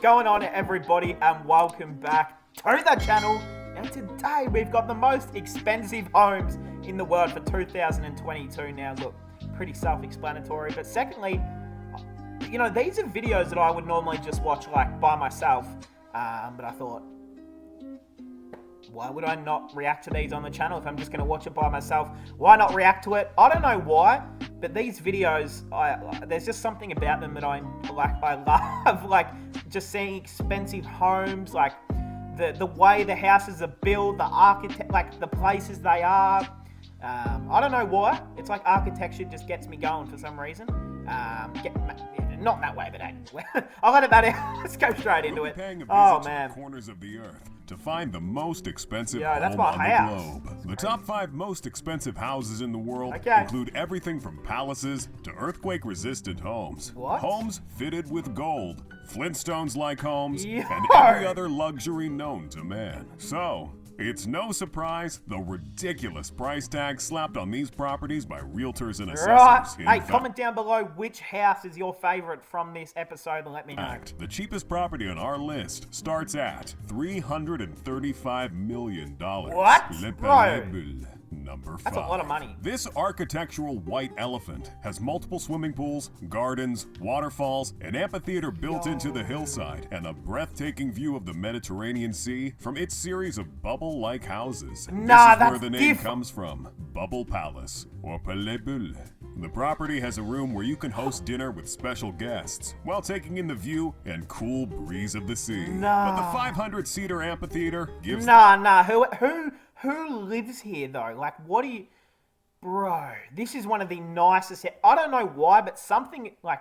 going on, everybody, and welcome back to the channel. And today we've got the most expensive homes in the world for 2022. Now, look, pretty self-explanatory. But secondly, you know, these are videos that I would normally just watch like by myself. But I thought, why would I not react to these on the channel if I'm just going to watch it by myself? Why not react to it? I don't know why, but these videos, there's just something about them that I love, like just seeing expensive homes, like the way the houses are built, the architect, like the places they are. I don't know why. It's like architecture just gets me going for some reason. Not that way, but anyway. I'll let it that out. Let's go straight into it. Oh, man. Corners of the earth to find the most expensive that's home my on house. the globe. The top 5 most expensive houses in the world Okay. include everything from palaces to earthquake-resistant homes. What? Homes fitted with gold, Flintstones-like homes, Yo! and every other luxury known to man. So, it's no surprise the ridiculous price tag slapped on these properties by realtors and assessors. Right. In Hey, fact, comment down below which house is your favorite from this episode and let me know. The cheapest property on our list starts at $335 million. What? Le Bro. Palais number 5. That's a lot of money. This architectural white elephant has multiple swimming pools, gardens, waterfalls, an amphitheater built into the hillside, and a breathtaking view of the Mediterranean Sea from its series of bubble-like houses. Nah, this is where that's the name different. comes from, Bubble Palace, or Palais Bulle. The property has a room where you can host dinner with special guests while taking in the view and cool breeze of the sea. Nah. But the 500-seater amphitheater gives Nah. Who lives here though? Like, what do you, bro? This is one of the nicest. I don't know why, but something like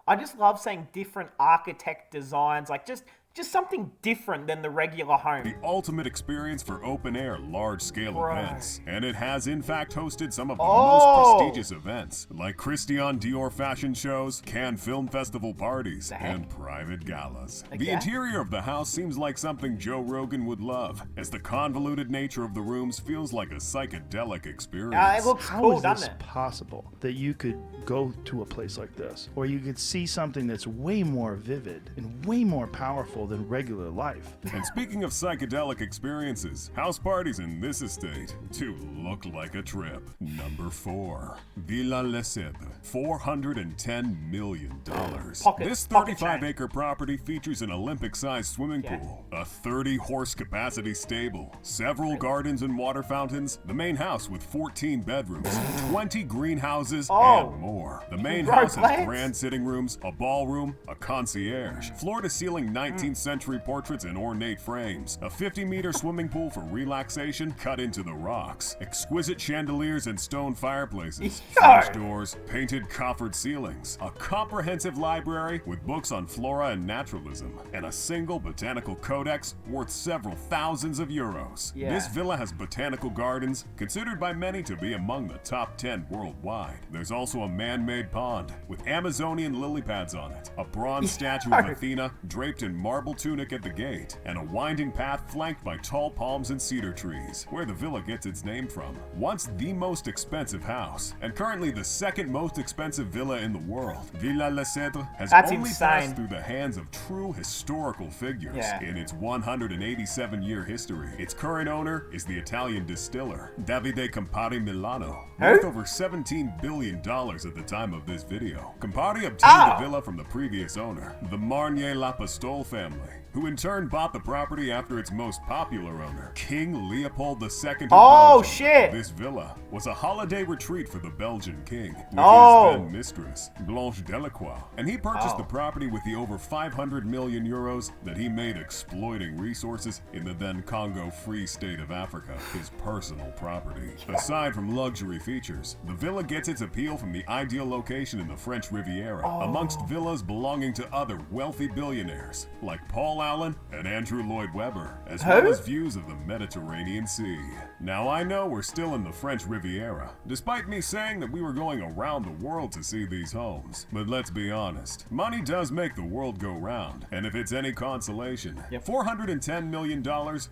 I just love seeing different architect designs. Like just something different than the regular home. the ultimate experience for open-air, large-scale Bro. events. And it has, in fact, hosted some of the Oh. most prestigious events, like Christian Dior fashion shows, Cannes Film Festival parties, The heck? and private galas. Okay. The interior of the house seems like something Joe Rogan would love, as the convoluted nature of the rooms feels like a psychedelic experience. It looks How cool, is doesn't this it? possible that you could go to a place like this, or you could see something that's way more vivid and way more powerful than regular life? And speaking of psychedelic experiences, house parties in this estate do look like a trip. Number 4, Villa Les Cèdres, $410 million. Pocket This change. 35-acre property features an Olympic-sized swimming pool, a 30-horse capacity stable, several gardens and water fountains, the main house with 14 bedrooms, 20 greenhouses, Oh. and more. The main Bro, house has plants? grand sitting rooms, a ballroom, a concierge, floor-to-ceiling 19th century portraits in ornate frames, a 50-meter swimming pool for relaxation cut into the rocks, exquisite chandeliers and stone fireplaces, French doors, painted coffered ceilings, a comprehensive library with books on flora and naturalism, and a single botanical codex worth several thousands of euros. Yeah. This villa has botanical gardens, considered by many to be among the top 10 worldwide. There's also a man-made pond with Amazonian lily pads on it, a bronze statue of Athena draped in marble tunic at the gate, and a winding path flanked by tall palms and cedar trees, where the villa gets its name from. Once the most expensive house, and currently the second most expensive villa in the world, Villa Les Cèdres has That's only insane. passed through the hands of true historical figures Yeah. in its 187-year history. Its current owner is the Italian distiller, Davide Campari Milano, worth over $17 billion at the time of this video. Campari obtained the villa from the previous owner, the Marnier Lapostole family, who in turn bought the property after its most popular owner, King Leopold II of Oh, Belgium. shit. This villa was a holiday retreat for the Belgian king with Oh. his then mistress, Blanche Delacroix, and he purchased the property with the over 500 million euros that he made exploiting resources in the then Congo Free State of Africa, his personal property. Aside from luxury features, the villa gets its appeal from the ideal location in the French Riviera, amongst villas belonging to other wealthy billionaires like Paul Allen and Andrew Lloyd Webber, as well as views of the Mediterranean Sea. Now I know we're still in the French Riviera, despite me saying that we were going around the world to see these homes. But let's be honest, money does make the world go round, and if it's any consolation, $410 million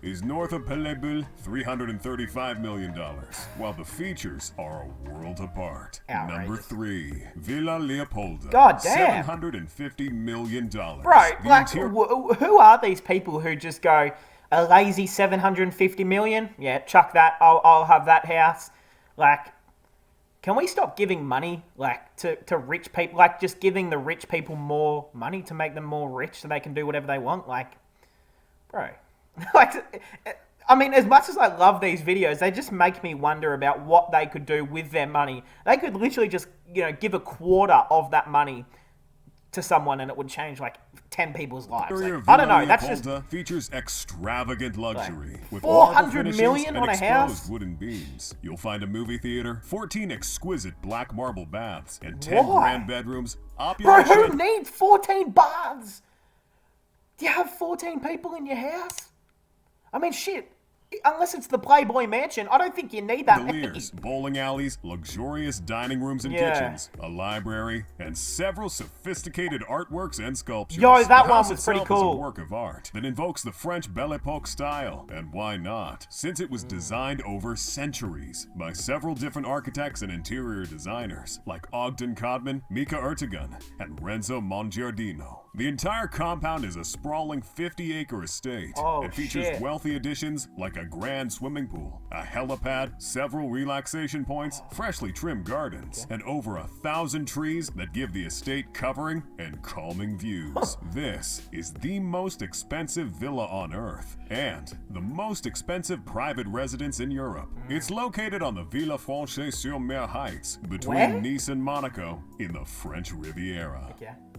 is north of Palais Bulle, $335 million, while the features are a world apart. Outrageous. Number 3, Villa Leopolda. God damn. $750 million. Right, The like, interior- who are these people who just go, a lazy 750 million? Yeah, chuck that. I'll have that house. Like, can we stop giving money, like, to rich people? Like, just giving the rich people more money to make them more rich so they can do whatever they want? Like, bro. Like, I mean, as much as I love these videos, they just make me wonder about what they could do with their money. They could literally just, give a quarter of that money to someone and it would change like 10 people's lives. Like, I don't know. That's just features extravagant luxury with 400 million on a house. Wooden beams. You'll find a movie theater, 14 exquisite black marble baths, and 10 grand bedrooms. Bro, who needs 14 baths? Do you have 14 people in your house? I mean, shit. Unless it's the Playboy Mansion, I don't think you need that many. Bowling alleys, luxurious dining rooms and kitchens, a library, and several sophisticated artworks and sculptures. Yo, that one was pretty cool. Is a work of art that invokes the French Belle Epoque style, and why not? Since it was designed over centuries by several different architects and interior designers like Ogden Codman, Mika Ertegun, and Renzo Mongiardino. The entire compound is a sprawling 50-acre estate and features wealthy additions like a grand swimming pool, a helipad, several relaxation points, freshly trimmed gardens, and over 1,000 trees that give the estate covering and calming views. This is the most expensive villa on Earth and the most expensive private residence in Europe. It's located on the Villa Franche-sur-Mer Heights between Nice and Monaco in the French Riviera.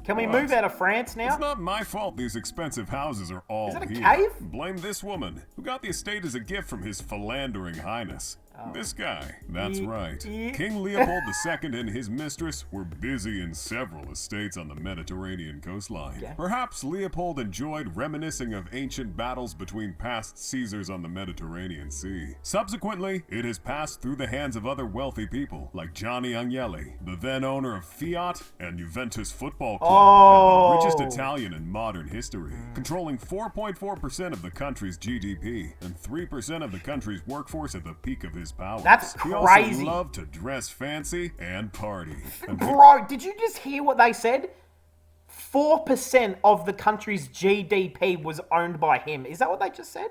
Can we move out of France now? It's not my fault these expensive houses are all here. Is it a cave? Blame this woman, who got the estate as a gift from his philandering highness. This guy. That's right. King Leopold II and his mistress were busy in several estates on the Mediterranean coastline. Perhaps Leopold enjoyed reminiscing of ancient battles between past Caesars on the Mediterranean Sea. Subsequently, it has passed through the hands of other wealthy people, like Gianni Agnelli, the then owner of Fiat and Juventus Football Club, and the richest Italian in modern history, controlling 4.4% of the country's GDP and 3% of the country's workforce at the peak of his powers. That's crazy. He also loved to dress fancy and party. Bro, did you just hear what they said? 4% of the country's GDP was owned by him. Is that what they just said?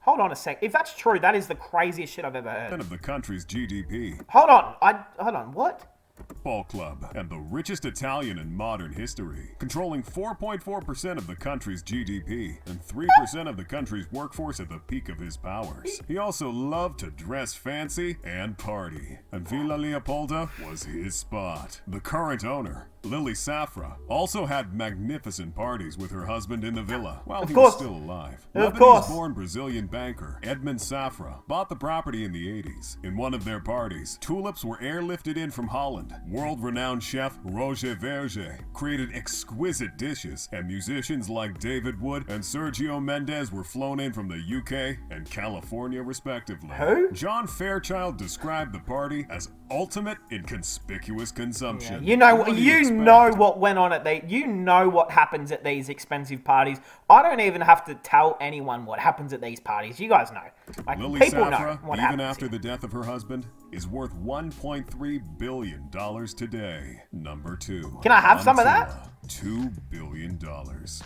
Hold on a sec. If that's true, that is the craziest shit I've ever heard. Of the country's GDP. Hold on. What? Football Club and the richest Italian in modern history, controlling 4.4% of the country's GDP and 3% of the country's workforce at the peak of his powers. He also loved to dress fancy and party, and Villa Leopolda was his spot. The current owner, Lily Safra, also had magnificent parties with her husband in the villa while he was still alive. Lebanese-born Brazilian banker Edmond Safra bought the property in the 80s. In one of their parties, tulips were airlifted in from Holland. World-renowned chef Roger Verger created exquisite dishes, and musicians like David Wood and Sergio Mendes were flown in from the UK and California, respectively. Who? John Fairchild described the party as ultimate in conspicuous consumption. You know what went on at you know what happens at these expensive parties. I don't even have to tell anyone what happens at these parties. You guys know. Like, Lily people Safra, know what happens even after here. the death of her husband, is worth $1.3 billion today. Number 2. Can I have some of that? $2 billion.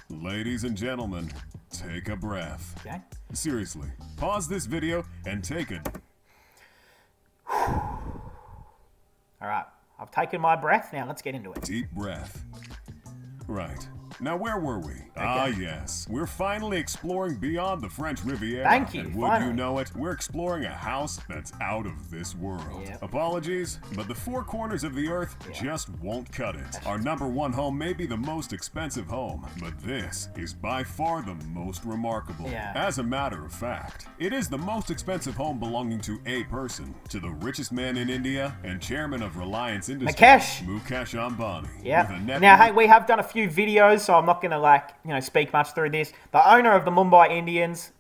Ladies and gentlemen, take a breath. Okay. Seriously, pause this video and take a... All right. I've taken my breath. Now let's get into it. Deep breath. Right. Now, where were we? Ah, yes. We're finally exploring beyond the French Riviera. Thank you, And would you know it, we're exploring a house that's out of this world. Yep. Apologies, but the four corners of the earth just won't cut it. Our number one home may be the most expensive home, but this is by far the most remarkable. As a matter of fact, it is the most expensive home belonging to a person, to the richest man in India and chairman of Reliance Industries, Mukesh Ambani. Yeah. Now, hey, we have done a few videos, so I'm not going to, speak much through this. The owner of the Mumbai Indians,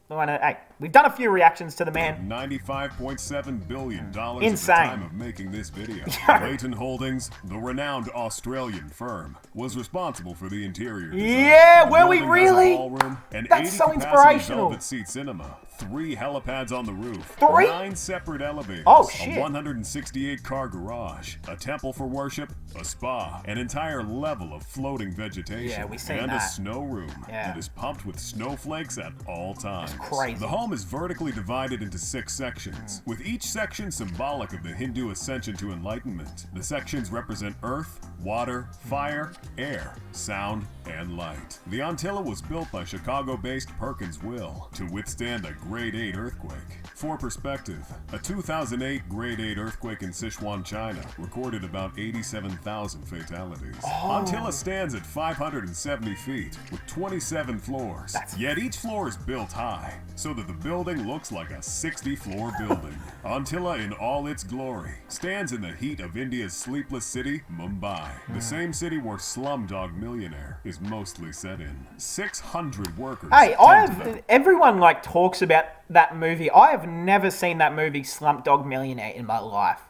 we've done a few reactions to the man. $95.7 billion Insane. at the time of making this video. Leighton Holdings, the renowned Australian firm, was responsible for the interior design. Yeah, were we The building really? has a ballroom and That's 80 so capacity inspirational. velvet seat cinema, 3 helipads on the roof, 3? 9 separate elevators, Oh, shit. a 168-car garage, a temple for worship, a spa, an entire level of floating vegetation, Yeah, we seen and a that. snow room Yeah. that is pumped with snowflakes at all times. crazy. The home is vertically divided into 6 sections, with each section symbolic of the Hindu ascension to enlightenment. The sections represent earth, water, fire, air, sound, and light. The Antilla was built by Chicago-based Perkins Will to withstand a grade 8 earthquake. For perspective, a 2008 grade 8 earthquake in Sichuan, China recorded about 87,000 fatalities. Antilla stands at 570 feet with 27 floors. Yet each floor is built high, so that the building looks like a 60-floor building. Antilla in all its glory stands in the heat of India's sleepless city, Mumbai, the same city where Slumdog Millionaire is mostly set in. 600 workers. Hey, tend to everyone like talks about that movie. I have never seen that movie Slumdog Millionaire in my life.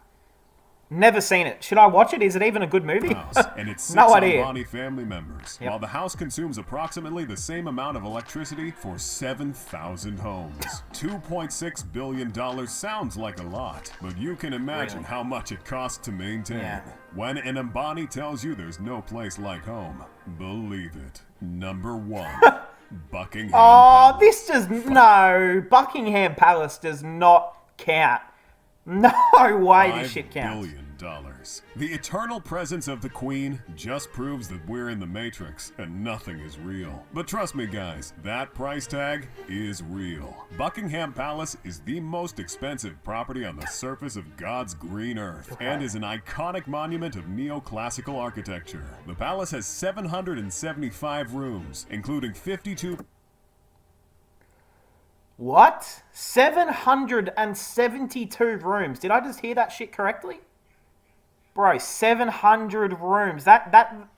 Never seen it. Should I watch it? Is it even a good movie? And it's 6 No idea. Ambani family members, while the house consumes approximately the same amount of electricity for 7,000 homes. $2.6 billion sounds like a lot, but you can imagine Really? how much it costs to maintain. Yeah. When an Ambani tells you there's no place like home, believe it. Number 1, Buckingham Oh, Palace. this does no. Buckingham Palace does not count. No way this shit $5 counts. billion. The eternal presence of the Queen just proves that we're in the Matrix and nothing is real. But trust me guys, that price tag is real. Buckingham Palace is the most expensive property on the surface of God's green earth and is an iconic monument of neoclassical architecture. The palace has 775 rooms, including 52 What? 772 rooms. Did I just hear that shit correctly? Bro, 700 rooms. That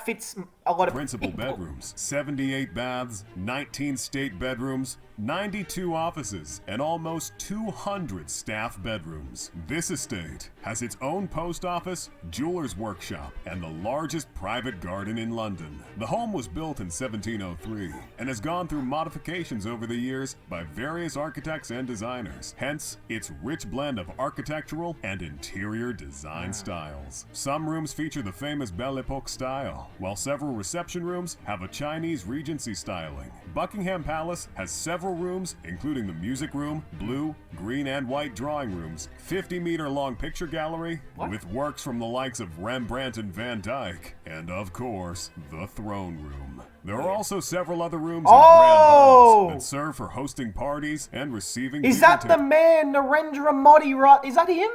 fits a lot of principal people. bedrooms, 78 baths, 19 state bedrooms, 92 offices, and almost 200 staff bedrooms. This estate has its own post office, jeweler's workshop, and the largest private garden in London. The home was built in 1703 and has gone through modifications over the years by various architects and designers, hence its rich blend of architectural and interior design styles. Some rooms feature the famous Belle Epoque style, while several reception rooms have a Chinese Regency styling. Buckingham Palace has several rooms, including the music room, blue, green, and white drawing rooms, 50-meter-long picture gallery with works from the likes of Rembrandt and Van Dyck, and of course, the throne room. There are also several other rooms in grand halls that serve for hosting parties and receiving Is that the dignitaries. man, Narendra Modi, right? Is that him?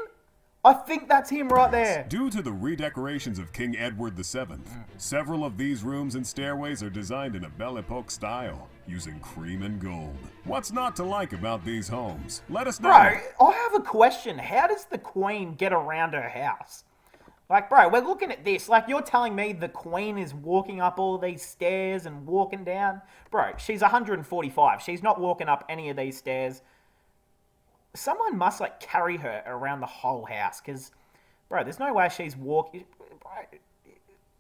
I think that's him right there. Due to the redecorations of King Edward VII, several of these rooms and stairways are designed in a Belle Epoque style, using cream and gold. What's not to like about these homes? Let us know. Bro, I have a question. How does the Queen get around her house? Like, bro, we're looking at this. Like, you're telling me the Queen is walking up all these stairs and walking down? Bro, she's 145. She's not walking up any of these stairs. Someone must, like, carry her around the whole house. Because, bro, there's no way she's walking...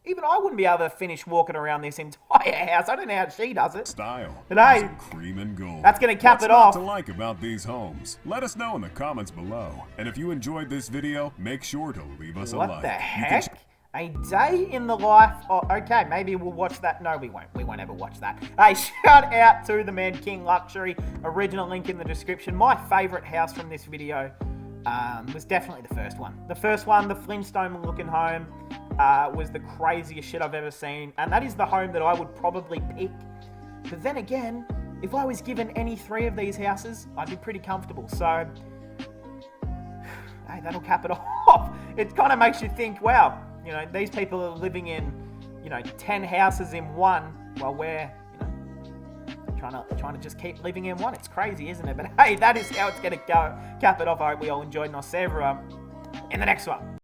Even I wouldn't be able to finish walking around this entire house. I don't know how she does it. Style. But hey, using cream and gold. that's gonna cap What's it not off. to like about these homes? Let us know in the comments below. And if you enjoyed this video, make sure to leave us a like. What the You can heck? A day in the life. Oh, okay, maybe we'll watch that. No, we won't. We won't ever watch that. Hey, shout out to the man King Luxury. Original link in the description. My favorite house from this video was definitely the first one. The first one, the Flintstone looking home, was the craziest shit I've ever seen. And that is the home that I would probably pick. But then again, if I was given any 3 of these houses, I'd be pretty comfortable. So, hey, that'll cap it off. It kind of makes you think, wow, you know, these people are living in, you know, 10 houses in one, while we're, you know, trying to just keep living in one. It's crazy, isn't it? But hey, that is how it's going to go. Cap it off. I hope we all enjoyed, and I'll see everyone in the next one.